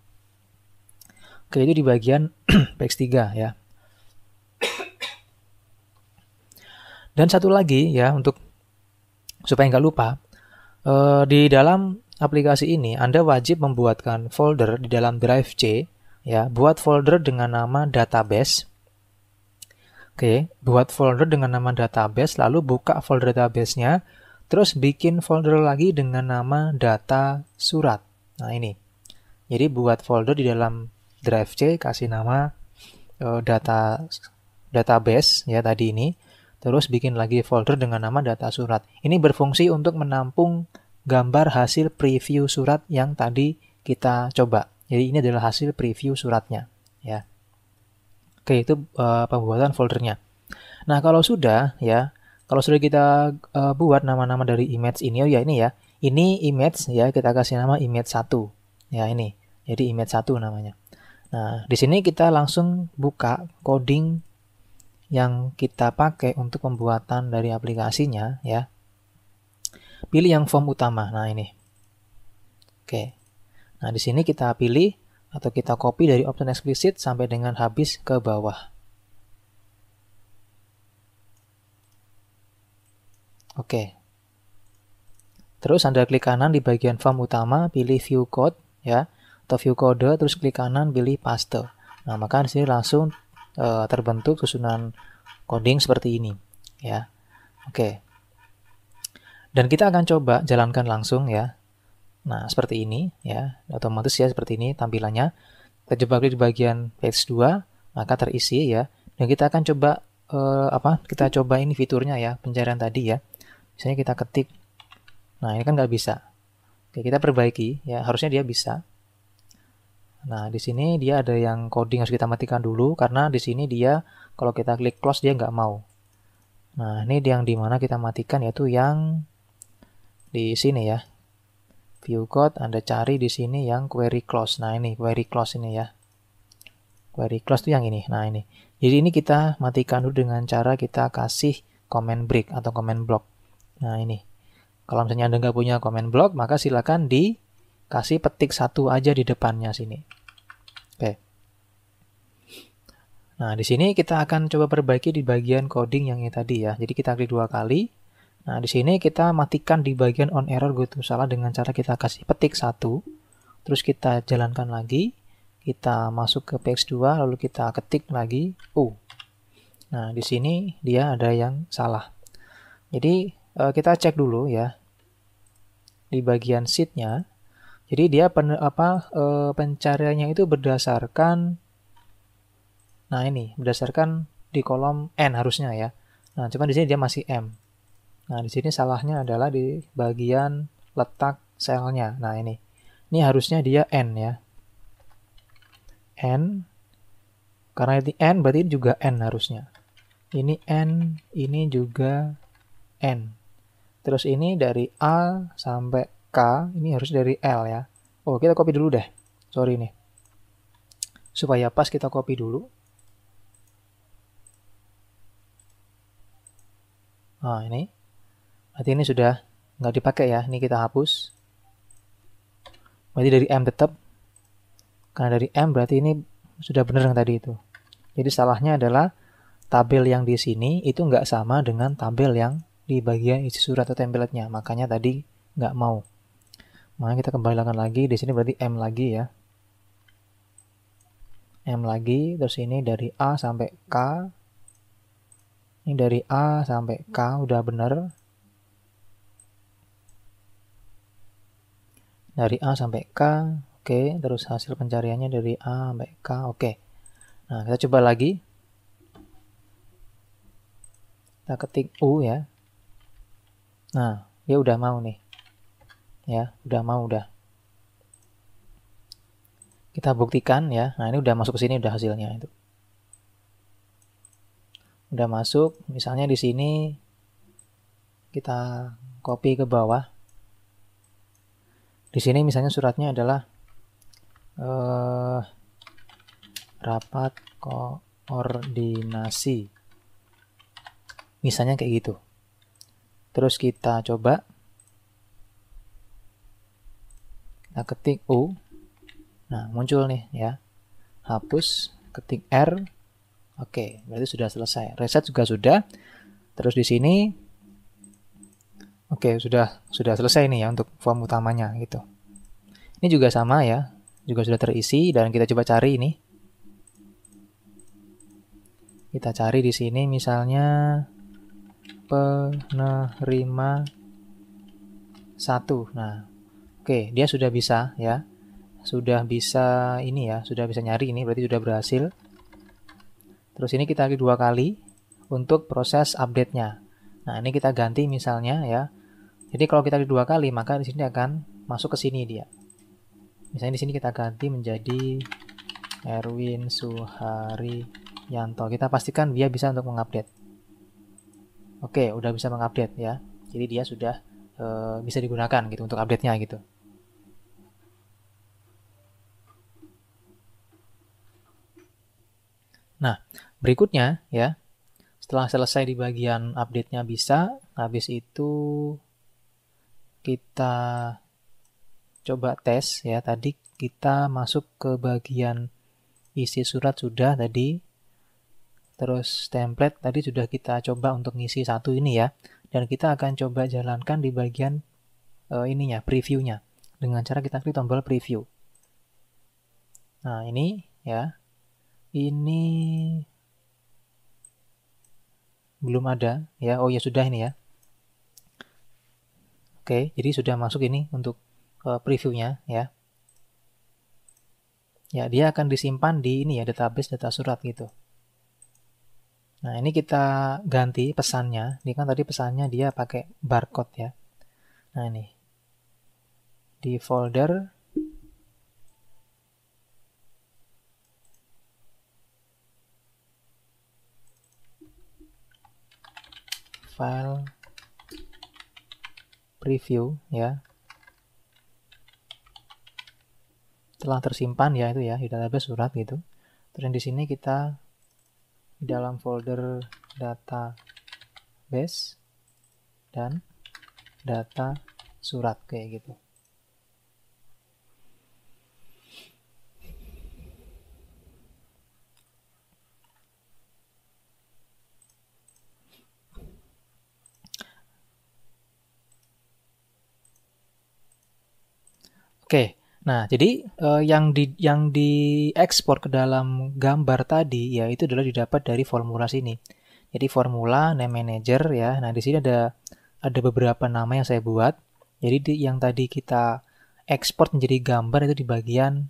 Oke, itu di bagian page 3 ya. Dan satu lagi ya, untuk supaya nggak lupa, di dalam aplikasi ini Anda wajib membuatkan folder di dalam drive C ya, buat folder dengan nama database. Oke, buat folder dengan nama database, lalu buka folder database-nya, terus bikin folder lagi dengan nama data surat. Nah, ini. Jadi buat folder di dalam drive C, kasih nama database ya tadi ini, terus bikin lagi folder dengan nama data surat. Ini berfungsi untuk menampung gambar hasil preview surat yang tadi kita coba. Jadi ini adalah hasil preview suratnya ya. Oke, itu pembuatan foldernya. Nah, kalau sudah ya, Kalau sudah kita buat nama-nama dari image ini, oh ya ini ya, ini image ya, kita kasih nama image 1. Ya ini, jadi image 1 namanya. Nah, di sini kita langsung buka coding yang kita pakai untuk pembuatan dari aplikasinya ya. Pilih yang form utama. Nah, ini. Oke. Nah, di sini kita pilih atau kita copy dari option explicit sampai dengan habis ke bawah. Oke. Terus Anda klik kanan di bagian form utama, pilih view code ya, atau view code, terus klik kanan pilih paste. Nah, maka di sini langsung terbentuk susunan coding seperti ini ya. Oke. Dan kita akan coba jalankan langsung ya. Nah, seperti ini ya, otomatis ya seperti ini tampilannya. Kita coba klik di bagian page 2, maka terisi ya. Dan kita akan coba kita coba ini fiturnya ya, pencarian tadi ya. Misalnya kita ketik. Nah, ini kan nggak bisa. Oke, kita perbaiki ya, harusnya dia bisa. Nah, di sini dia ada yang coding harus kita matikan dulu karena di sini dia kalau kita klik close dia nggak mau. Nah, ini yang dimana kita matikan yaitu yang di sini ya. View code, Anda cari di sini yang query close. Nah, ini query close ini ya. Query close itu yang ini. Nah, ini. Jadi ini kita matikan dulu dengan cara kita kasih comment break atau comment block. Nah, ini. Kalau misalnya Anda nggak punya comment block, maka silakan dikasih petik 1 aja di depannya sini. Oke. Nah, di sini kita akan coba perbaiki di bagian coding yang ini tadi ya. Jadi kita klik 2 kali. Nah, di sini kita matikan di bagian on error go to salah dengan cara kita kasih petik 1. Terus kita jalankan lagi. Kita masuk ke page 2, lalu kita ketik lagi U. Nah, di sini dia ada yang salah. Jadi, kita cek dulu ya. Di bagian sheet-nya. Jadi, dia pencariannya itu berdasarkan, nah ini, berdasarkan di kolom N harusnya ya. Nah, cuman di sini dia masih M. Nah, di sini salahnya adalah di bagian letak selnya. Nah, ini harusnya dia N ya. N, karena ini N berarti ini juga N harusnya. Ini N, ini juga N. Terus ini dari A sampai K, ini harus dari L ya. Oh, kita copy dulu deh. Sorry nih. Supaya pas kita copy dulu. Nah, ini. Berarti ini sudah nggak dipakai ya. Ini kita hapus. Berarti dari M tetap. Karena dari M berarti ini sudah benar yang tadi itu. Jadi salahnya adalah tabel yang di sini itu nggak sama dengan tabel yang di bagian isi surat atau template-nya. Makanya tadi nggak mau. Makanya kita kembalikan lagi. Di sini berarti M lagi ya. M lagi. Terus ini dari A sampai K. Ini dari A sampai K udah benar. Dari A sampai K, oke. Terus hasil pencariannya dari A sampai K, oke. Nah, kita coba lagi. Kita ketik U ya. Nah, dia udah mau nih. Ya, udah mau udah. Kita buktikan ya. Nah, ini udah masuk ke sini udah hasilnya itu. Udah masuk, misalnya di sini kita copy ke bawah. Di sini misalnya suratnya adalah rapat koordinasi. Misalnya kayak gitu. Terus kita coba. Kita ketik U. Nah, muncul nih ya. Hapus, ketik R. Oke, berarti sudah selesai. Reset juga sudah. Terus di sini oke, sudah selesai nih ya untuk form utamanya gitu. Ini juga sama ya, juga sudah terisi dan kita coba cari ini. Kita cari di sini misalnya penerima 1. Nah, oke, dia sudah bisa ya. Sudah bisa ini ya, sudah bisa nyari ini berarti sudah berhasil. Terus ini kita klik 2 kali untuk proses update-nya. Nah, ini kita ganti misalnya ya. Jadi kalau kita klik 2 kali, maka di sini akan masuk ke sini dia. Misalnya di sini kita ganti menjadi Erwin Suharyanto. Kita pastikan dia bisa untuk mengupdate. Oke, udah bisa mengupdate ya. Jadi dia sudah bisa digunakan gitu untuk update-nya gitu. Nah, berikutnya ya, setelah selesai di bagian update-nya bisa, habis itu kita coba tes ya. Tadi kita masuk ke bagian isi surat sudah tadi. Terus template tadi sudah kita coba untuk ngisi satu ini ya. Dan kita akan coba jalankan di bagian ininya, previewnya. Dengan cara kita klik tombol preview. Nah, ini ya. Ini belum ada ya. Oh ya sudah ini ya. Oke, jadi sudah masuk ini untuk previewnya ya. Ya, dia akan disimpan di ini ya, database data surat gitu. Nah, ini kita ganti pesannya. Ini kan tadi pesannya dia pakai barcode ya. Nah, ini. Di folder file preview ya. Telah tersimpan ya itu ya di database surat gitu. Terus di sini kita di dalam folder database dan data surat kayak gitu. Oke. Nah, jadi yang diekspor ke dalam gambar tadi ya itu adalah didapat dari formula sini. Jadi formula name manager ya. Nah, di sini ada beberapa nama yang saya buat. Jadi yang tadi kita ekspor menjadi gambar itu di bagian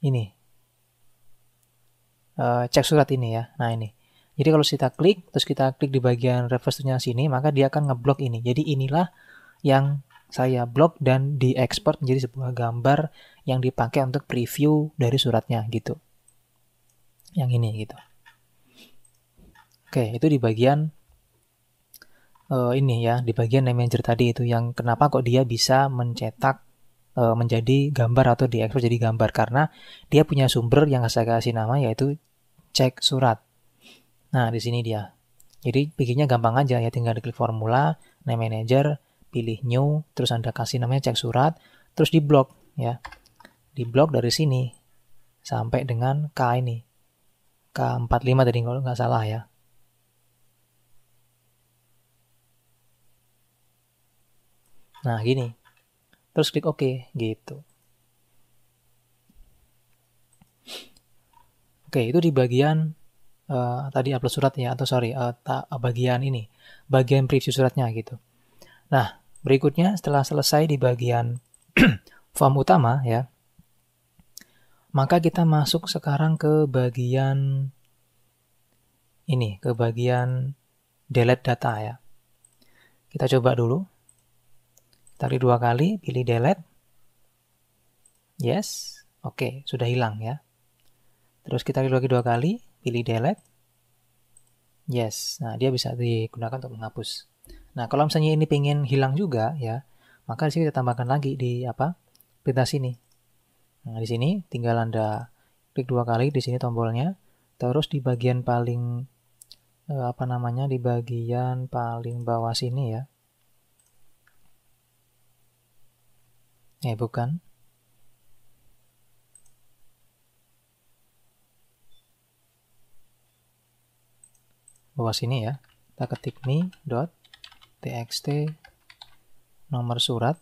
ini. Cek surat ini ya. Nah, ini. Jadi kalau kita klik, terus kita klik di bagian reverse-nya sini, maka dia akan ngeblok ini. Jadi inilah yang saya blok dan diekspor menjadi sebuah gambar yang dipakai untuk preview dari suratnya gitu. Yang ini gitu. Oke, itu di bagian ini ya, di bagian name manager tadi itu yang kenapa kok dia bisa mencetak menjadi gambar atau diekspor jadi gambar karena dia punya sumber yang saya kasih nama yaitu cek surat. Nah, di sini dia. Jadi bikinnya gampang aja ya, tinggal diklik formula, name manager, pilih new, terus Anda kasih namanya cek surat, terus di blok ya. Di blok dari sini sampai dengan K ini. K45 tadi kalau nggak salah ya. Nah, gini. Terus klik OK gitu. Oke, itu di bagian tadi upload surat ya, atau sorry, bagian ini. Bagian preview suratnya gitu. Nah, berikutnya setelah selesai di bagian form utama ya, maka kita masuk sekarang ke bagian ini, ke bagian delete data ya. Kita coba dulu. Tarik 2 kali, pilih delete. Yes. Oke, sudah hilang ya. Terus kita klik lagi 2 kali, pilih delete. Yes. Nah, dia bisa digunakan untuk menghapus. Nah, kalau misalnya ini pengen hilang juga ya, maka di sini kita tambahkan lagi di perintah sini. Nah, di sini tinggal Anda klik 2 kali di sini tombolnya. Terus di bagian paling di bagian paling bawah sini ya. Bukan. Bawah sini ya. Kita ketik me.txt nomor surat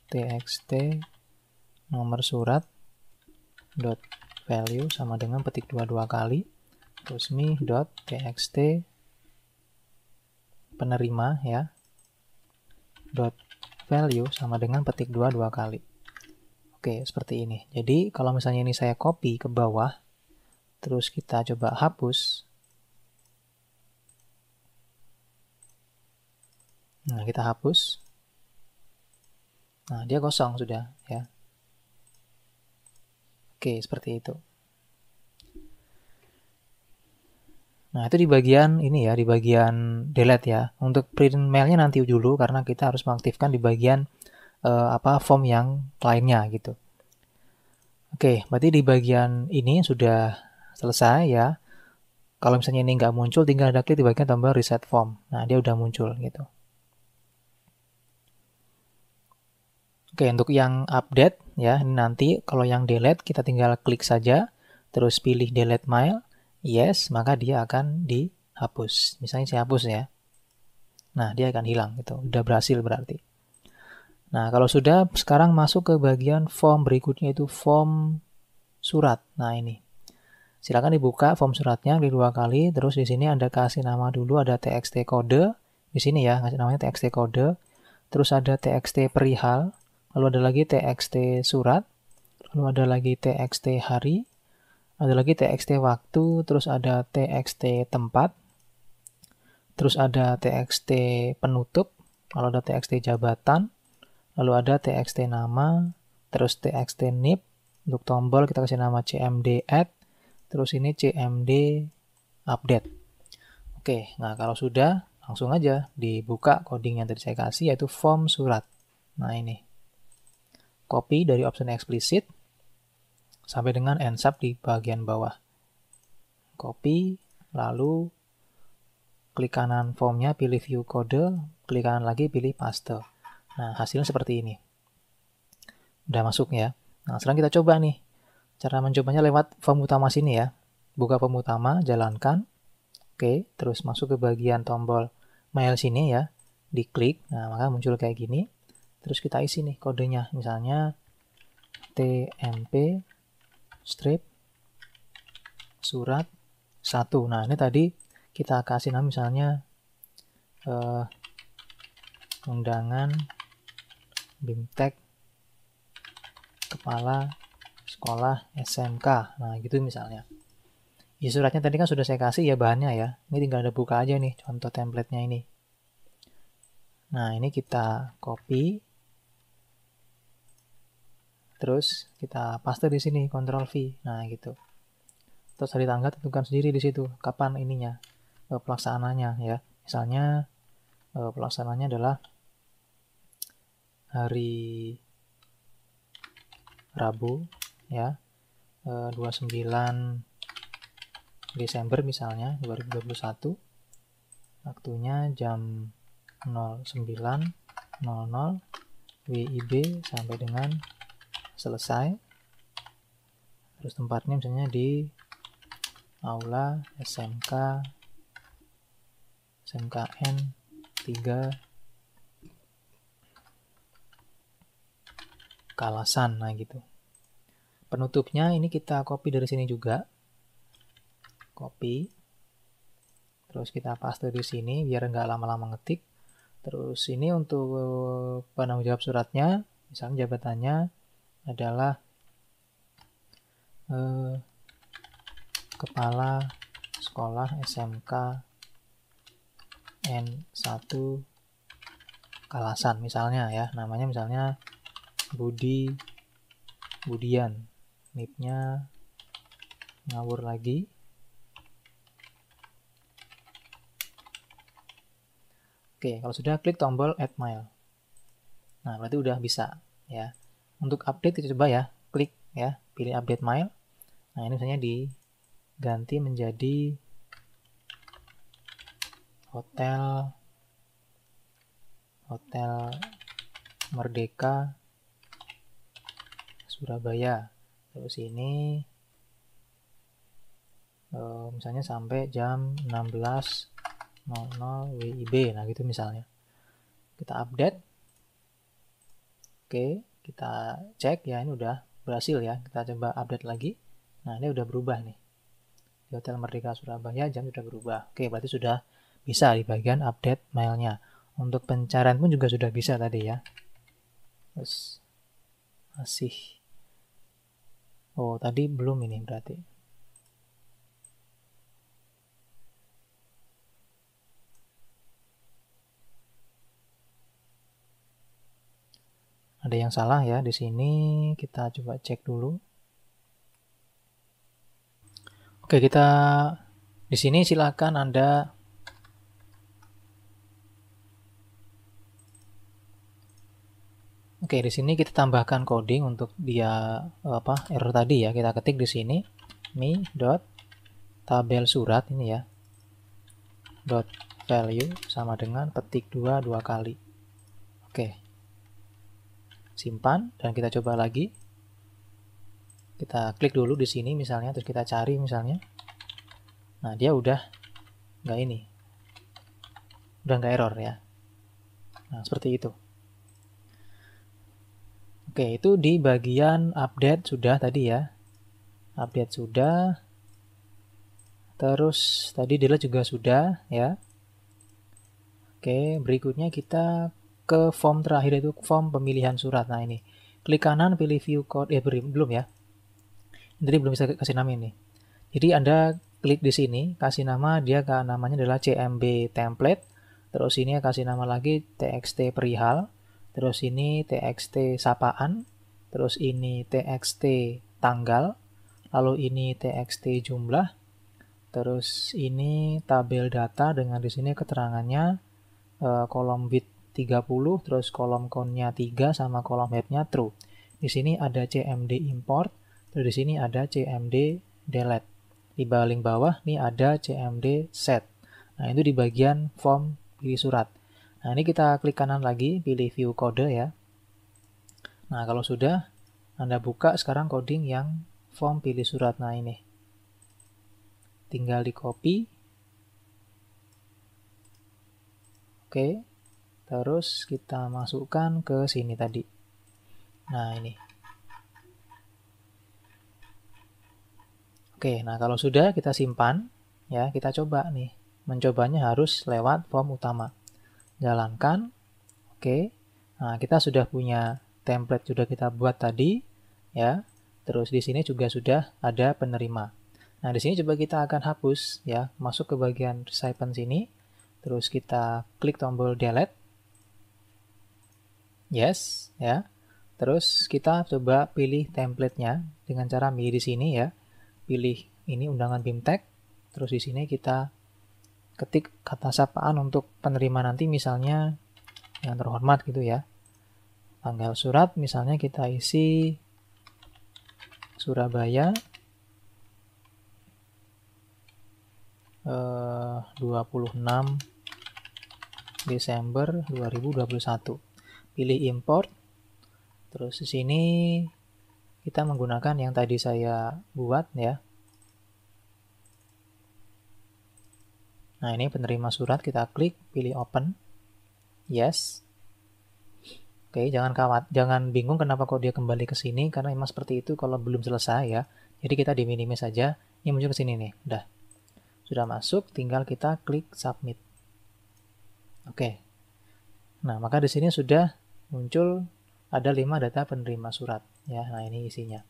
txt nomor surat dot value sama dengan petik 2 kali, terus me.txt penerima ya dot value sama dengan petik 2 kali. Oke, seperti ini. Jadi kalau misalnya ini saya copy ke bawah, terus kita coba hapus. Nah, kita hapus. Nah, dia kosong sudah ya. Oke, seperti itu. Nah, itu di bagian ini ya, di bagian delete ya. Untuk print mailnya nanti dulu karena kita harus mengaktifkan di bagian form yang lainnya gitu. Oke, berarti di bagian ini sudah selesai ya. Kalau misalnya ini nggak muncul, tinggal ada klik di bagian tombol reset form. Nah, dia udah muncul gitu. Oke, untuk yang update ya, ini nanti kalau yang delete kita tinggal klik saja, terus pilih delete mail, yes, maka dia akan dihapus. Misalnya saya hapus ya. Nah, dia akan hilang gitu. Udah berhasil berarti. Nah, kalau sudah, sekarang masuk ke bagian form berikutnya itu form surat. Nah, ini. Silakan dibuka form suratnya, klik 2 kali, terus di sini Anda kasih nama dulu, ada txt kode. Di sini ya, kasih namanya txt kode. Terus ada txt perihal, lalu ada lagi txt surat, lalu ada lagi txt hari, ada lagi txt waktu, terus ada txt tempat, terus ada txt penutup, lalu ada txt jabatan, lalu ada txt nama, terus txt nip, untuk tombol kita kasih nama cmd add, terus ini cmd update. Oke, nah kalau sudah, langsung aja dibuka coding yang tadi saya kasih, yaitu form surat. Nah ini, copy dari option explicit, sampai dengan ensub di bagian bawah. Copy, lalu klik kanan formnya, pilih view kode, klik kanan lagi, pilih paste. Nah, hasilnya seperti ini. Udah masuk ya. Nah, sekarang kita coba nih. Cara mencobanya lewat form utama sini ya. Buka form utama, jalankan. Oke, terus masuk ke bagian tombol mail sini ya. Diklik, nah maka muncul kayak gini. Terus kita isi nih kodenya. Misalnya tmp strip surat 1. Nah, ini tadi kita kasih nama misalnya undangan BIMTEK kepala sekolah SMK. Nah, gitu misalnya. Ya, suratnya tadi kan sudah saya kasih ya bahannya ya. Ini tinggal ada buka aja nih contoh template-nya ini. Nah, ini kita copy. Terus kita paste di sini, Ctrl V. Nah, gitu. Terus hari tanggal tentukan sendiri di situ kapan ininya pelaksanaannya ya. Misalnya pelaksanaannya adalah hari Rabu ya, 29 Desember misalnya 2021. Waktunya jam 09.00 WIB sampai dengan selesai. Terus tempatnya misalnya di Aula SMKN 3 Kalasan. Nah gitu. Penutupnya ini kita copy dari sini juga. Copy. Terus kita paste di sini biar nggak lama-lama ngetik. Terus ini untuk penanggung jawab suratnya, misalnya jabatannya adalah Kepala Sekolah SMK N1 Kalasan misalnya ya, namanya misalnya Budian, NIP-nya ngawur lagi. Oke, kalau sudah klik tombol add mail. Nah, berarti udah bisa ya. Untuk update kita coba ya, klik ya, pilih update mail. Nah, ini misalnya diganti menjadi Hotel Merdeka Surabaya. Terus ini misalnya sampai jam 16.00 WIB. Nah, gitu misalnya. Kita update. Oke, kita cek ya, ini udah berhasil ya. Kita coba update lagi. Nah, ini udah berubah nih. Di Hotel Merdeka Surabaya jam sudah berubah. Oke, berarti sudah bisa di bagian update mailnya. Untuk pencarian pun juga sudah bisa tadi ya. Terus masih. Oh, tadi belum ini berarti. Ada yang salah ya di sini. Kita coba cek dulu. Oke, kita Di sini silakan Anda Oke, di sini kita tambahkan coding untuk dia error tadi ya. Kita ketik di sini mi.tabel surat ini ya. Dot value sama dengan petik 2 kali. Oke. Simpan dan kita coba lagi. Kita klik dulu di sini misalnya, terus kita cari misalnya. Nah, dia udah nggak ini. Udah nggak error ya. Nah, seperti itu. Oke, itu di bagian update sudah tadi ya. Update sudah. Terus tadi delete juga sudah ya. Oke, berikutnya kita ke form terakhir, itu form pemilihan surat. Nah, ini. Klik kanan pilih view code. Belum ya. Jadi belum bisa kasih nama ini. Jadi Anda klik di sini, kasih nama, dia namanya adalah CMB template. Terus ini kasih nama lagi TXT perihal. Terus ini TXT sapaan. Terus ini TXT tanggal. Lalu ini TXT jumlah. Terus ini tabel data dengan di sini keterangannya kolom width 30, terus kolom count-nya 3 sama kolom height-nya true. Di sini ada CMD import, terus di sini ada CMD delete. Di paling bawah nih ada CMD set. Nah, itu di bagian form pilih surat. Nah, ini kita klik kanan lagi, pilih view kode ya. Nah, kalau sudah, Anda buka sekarang coding yang form pilih surat. Nah, ini. Tinggal di copy. Oke. Terus kita masukkan ke sini tadi. Nah, ini. Oke, nah kalau sudah kita simpan, ya kita coba nih. Mencobanya harus lewat form utama. Jalankan. Oke. Nah, kita sudah punya template sudah kita buat tadi, ya. Terus di sini juga sudah ada penerima. Nah, di sini coba kita akan hapus, ya. Masuk ke bagian Recipients sini. Terus kita klik tombol delete. Yes, ya. Terus kita coba pilih template-nya dengan cara milih di sini ya. Pilih ini undangan BIMTEK. Terus di sini kita ketik kata sapaan untuk penerima nanti, misalnya yang terhormat gitu ya. Tanggal surat misalnya kita isi Surabaya 26 Desember 2021. Pilih import. Terus di sini kita menggunakan yang tadi saya buat ya. Nah, ini penerima surat, kita klik, pilih open. Yes. Oke, jangan bingung kenapa kok dia kembali ke sini, karena memang seperti itu kalau belum selesai ya. Jadi kita diminimis saja. Ini muncul ke sini nih. Udah. Sudah masuk, tinggal kita klik submit. Oke. Nah, maka di sini sudah muncul ada 5 data penerima surat ya. Nah, ini isinya.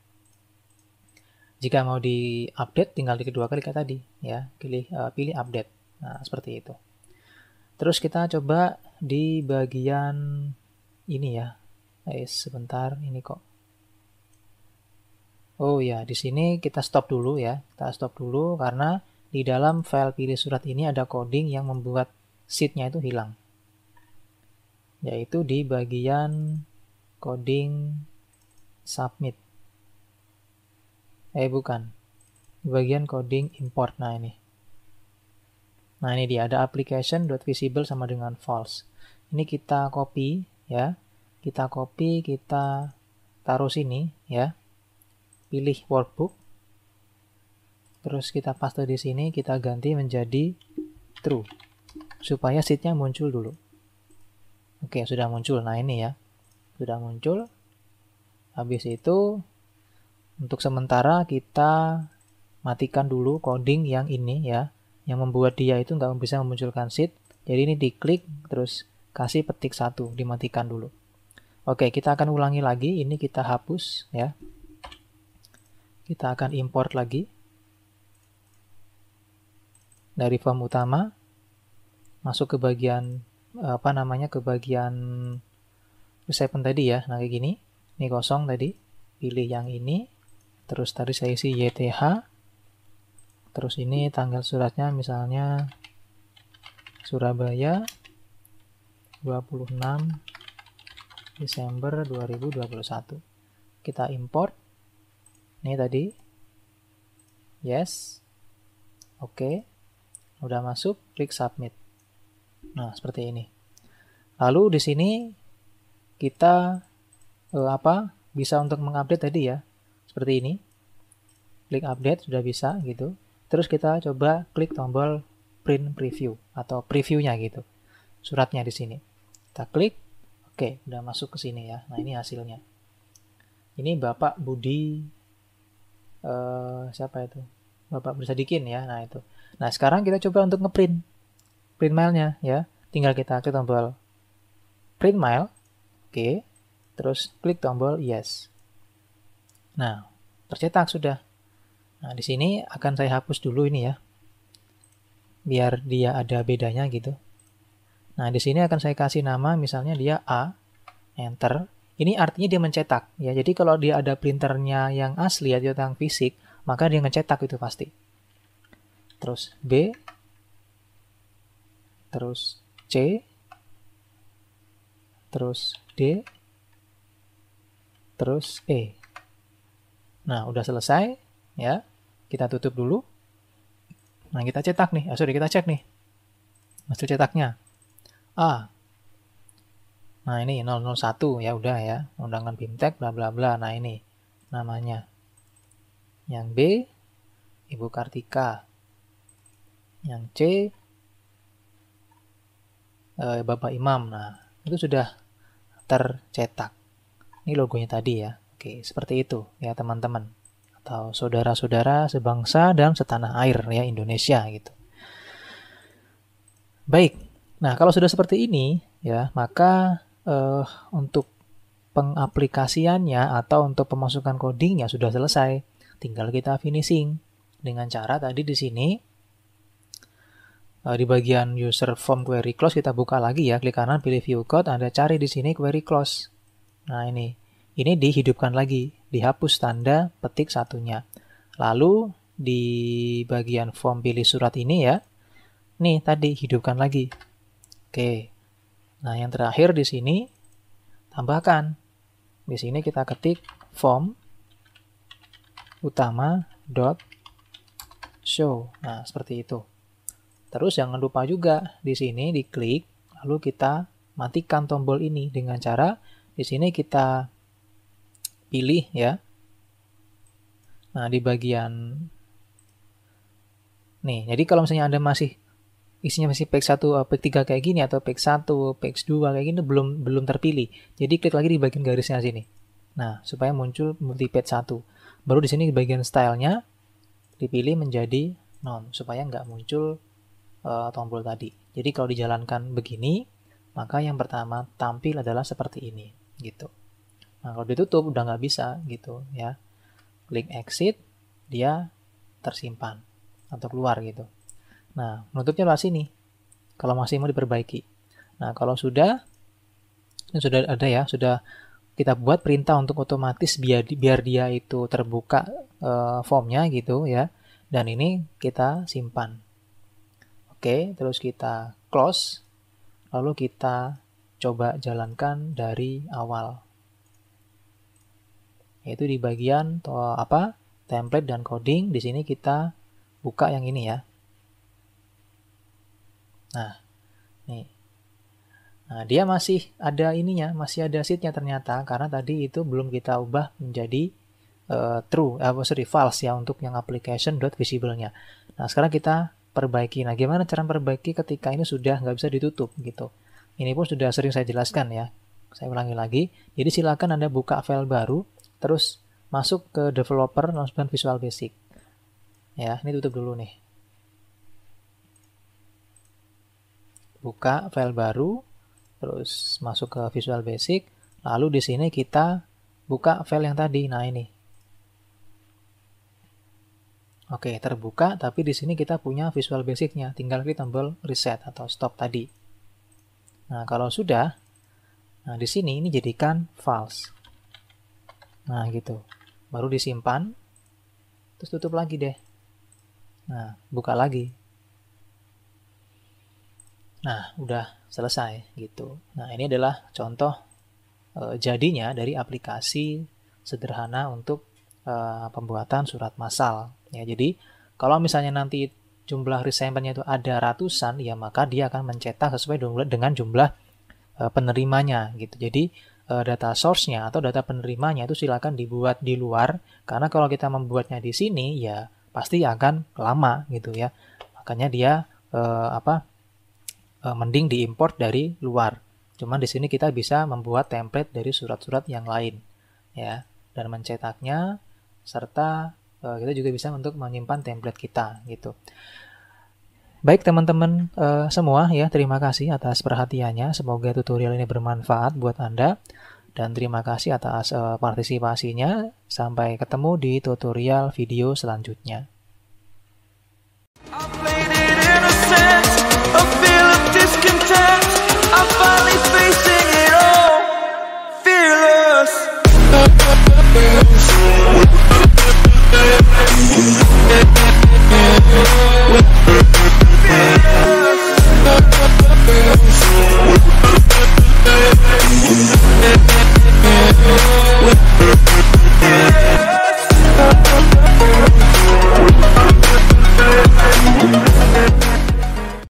Jika mau di-update tinggal di kedua klik tadi ya, pilih update. Nah, seperti itu. Terus kita coba di bagian ini ya. Sebentar, ini kok. Oh ya, di sini kita stop dulu ya. Kita stop dulu karena di dalam file pilih surat ini ada coding yang membuat sheet-nya itu hilang. Yaitu di bagian coding submit. Bukan. Di bagian coding import. Nah, ini. Nah, ini dia ada application.visible sama dengan false. Ini kita copy ya. Kita copy, kita taruh sini ya. Pilih workbook. Terus kita paste di sini, kita ganti menjadi true. Supaya sheet-nya muncul dulu. Oke, sudah muncul. Nah, ini ya. Sudah muncul. Habis itu untuk sementara kita matikan dulu coding yang ini ya. Yang membuat dia itu nggak bisa memunculkan sheet. Jadi ini diklik, terus kasih petik 1, dimatikan dulu. Oke, kita akan ulangi lagi. Ini kita hapus ya. Kita akan import lagi. Dari form utama. Masuk ke bagian, ke bagian recipient tadi ya. Nah, kayak gini. Ini kosong tadi. Pilih yang ini. Terus tadi saya isi YTH. Terus ini tanggal suratnya misalnya Surabaya 26 Desember 2021. Kita import. Ini tadi. Yes. Oke. Udah masuk, klik submit. Nah, seperti ini. Lalu di sini kita bisa untuk mengupdate tadi ya. Seperti ini. Klik update sudah bisa gitu. Terus kita coba klik tombol print preview atau previewnya gitu. Suratnya di sini. Kita klik. Oke, udah masuk ke sini ya. Nah, ini hasilnya. Ini Bapak Budi siapa itu? Bapak Budi Sadikin ya. Nah, itu. Nah, sekarang kita coba untuk ngeprint print mailnya ya. Tinggal kita klik tombol print mail. Oke. Terus klik tombol yes. Nah, tercetak sudah. Nah, di sini akan saya hapus dulu ini ya. Biar dia ada bedanya gitu. Nah, di sini akan saya kasih nama misalnya dia A, enter. Ini artinya dia mencetak ya. Jadi kalau dia ada printernya yang asli atau yang fisik, maka dia mencetak itu pasti. Terus B, terus C, terus D, terus E. Nah, udah selesai ya. Kita tutup dulu. Nah, kita cetak nih. Kita cek nih. Hasil cetaknya. A. Nah, ini 001 ya udah ya. Undangan BIMTEK bla bla bla. Nah, ini namanya. Yang B Ibu Kartika. Yang C Bapak Imam. Nah, itu sudah tercetak. Ini logonya tadi ya. Oke, seperti itu ya teman-teman. Atau saudara-saudara sebangsa dan setanah air ya Indonesia gitu. Baik. Nah, kalau sudah seperti ini ya, maka untuk pengaplikasiannya atau untuk pemasukan codingnya sudah selesai. Tinggal kita finishing dengan cara tadi di sini di bagian user form query close kita buka lagi ya, klik kanan pilih view code, Anda cari di sini query close. Nah, ini dihidupkan lagi, dihapus tanda petik satunya. Lalu di bagian form pilih surat ini ya, nih tadi hidupkan lagi. Oke. Nah, yang terakhir di sini tambahkan. Di sini kita ketik form utama dot show. Nah, seperti itu. Terus jangan lupa juga di sini diklik, lalu kita matikan tombol ini dengan cara di sini kita pilih ya. Nah, di bagian nih, jadi kalau misalnya Anda masih isinya masih page 1, page 3 kayak gini atau page 1, page 2 kayak gini belum terpilih. Jadi klik lagi di bagian garisnya sini. Nah, supaya muncul multi page 1. Baru di sini di bagian stylenya dipilih menjadi none supaya nggak muncul tombol tadi. Jadi kalau dijalankan begini, maka yang pertama tampil adalah seperti ini, gitu. Nah, kalau ditutup udah nggak bisa, gitu ya. Klik exit, dia tersimpan atau keluar gitu. Nah, menutupnya lewat sini. Kalau masih mau diperbaiki. Nah, kalau sudah, ini sudah ada ya, sudah kita buat perintah untuk otomatis biar dia itu terbuka formnya gitu ya. Dan ini kita simpan. Oke, terus kita close, lalu kita coba jalankan dari awal. Yaitu di bagian template dan coding, di sini kita buka yang ini ya. Nah, nih. Nah, dia masih ada ininya, masih ada sheet-nya ternyata, karena tadi itu belum kita ubah menjadi false ya untuk yang application.visible-nya. Nah, sekarang kita perbaiki. Nah, gimana cara perbaiki ketika ini sudah nggak bisa ditutup gitu. Ini pun sudah sering saya jelaskan ya. Saya ulangi lagi. Jadi silakan Anda buka file baru, terus masuk ke developer langsung Visual Basic. Ya, ini tutup dulu nih. Buka file baru, terus masuk ke Visual Basic, lalu di sini kita buka file yang tadi. Nah, ini. Oke, terbuka, tapi di sini kita punya Visual Basic-nya. Tinggal klik tombol reset atau stop tadi. Nah, kalau sudah, nah di sini ini jadikan false. Nah, gitu. Baru disimpan, terus tutup lagi deh. Nah, buka lagi. Nah, udah selesai gitu. Nah, ini adalah contoh jadinya dari aplikasi sederhana untuk pembuatan surat massal. Ya, jadi kalau misalnya nanti jumlah recipientnya itu ada ratusan, ya maka dia akan mencetak sesuai dengan jumlah penerimanya gitu. Jadi data source-nya atau data penerimanya itu silakan dibuat di luar, karena kalau kita membuatnya di sini ya pasti akan lama gitu ya. Makanya dia mending diimport dari luar. Cuman di sini kita bisa membuat template dari surat-surat yang lain ya, dan mencetaknya, serta kita juga bisa untuk menyimpan template kita gitu. Baik teman-teman semua ya, terima kasih atas perhatiannya. Semoga tutorial ini bermanfaat buat Anda, dan terima kasih atas partisipasinya. Sampai ketemu di tutorial video selanjutnya.